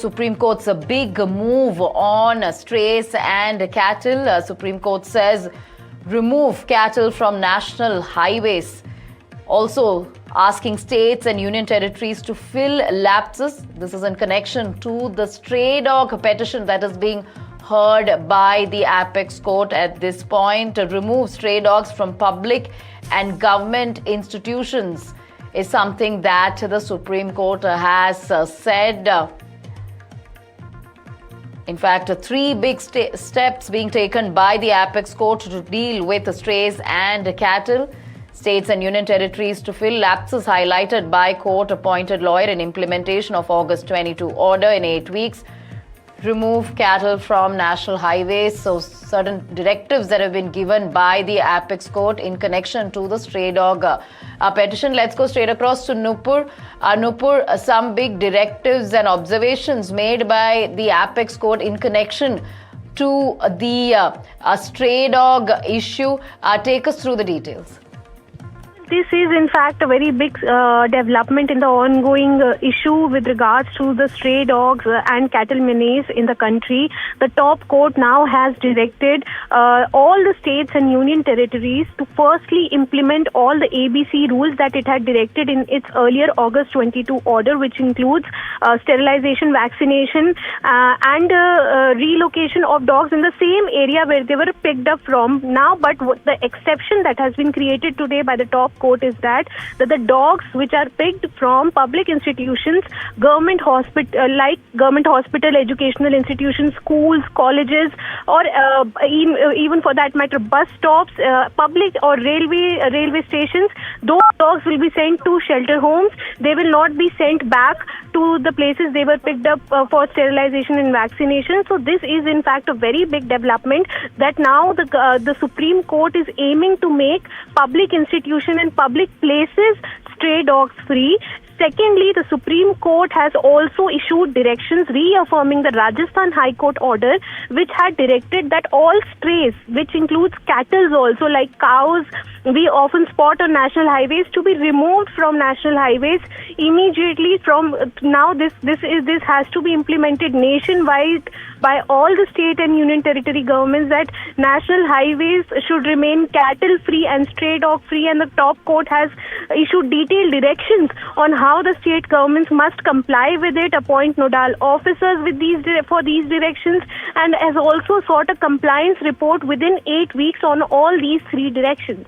Supreme Court's a big move on strays and cattle. Supreme Court says remove cattle from national highways. Also asking states and union territories to fill lapses. This is in connection to the stray dog petition that is being heard by the Apex Court at this point. To remove stray dogs from public and government institutions is something that the Supreme Court has said. In fact, three big steps being taken by the Apex Court to deal with strays and cattle. States and union territories to fill lapses highlighted by court-appointed lawyer in implementation of August 22 order in 8 weeks. Remove cattle from national highways. So certain directives that have been given by the Apex Court in connection to the stray dog petition. Let's go straight across to Nupur. Nupur, some big directives and observations made by the Apex Court in connection to the stray dog issue. Take us through the details. This is in fact a very big development in the ongoing issue with regards to the stray dogs and cattle menace in the country. The top court now has directed all the states and union territories to firstly implement all the ABC rules that it had directed in its earlier August 22 order, which includes sterilization, vaccination and relocation of dogs in the same area where they were picked up from now. But the exception that has been created today by the top court is that the dogs which are picked from public institutions, government hospital, educational institutions, schools, colleges, or even for that matter bus stops, public or railway stations, those dogs will be sent to shelter homes. They will not be sent back to the places they were picked up for sterilization and vaccination. So this is in fact a very big development that now the Supreme Court is aiming to make public institution and public places stray dogs free. Secondly, the Supreme Court has also issued directions reaffirming the Rajasthan High Court order, which had directed that all strays, which includes cattle also like cows, we often spot on national highways, to be removed from national highways immediately. From now, this has to be implemented nationwide by all the state and union territory governments, that national highways should remain cattle free and stray dog free, and the top court has issued detailed directions on how the state governments must comply with it, appoint nodal officers for these directions, and has also sought a compliance report within 8 weeks on all these three directions.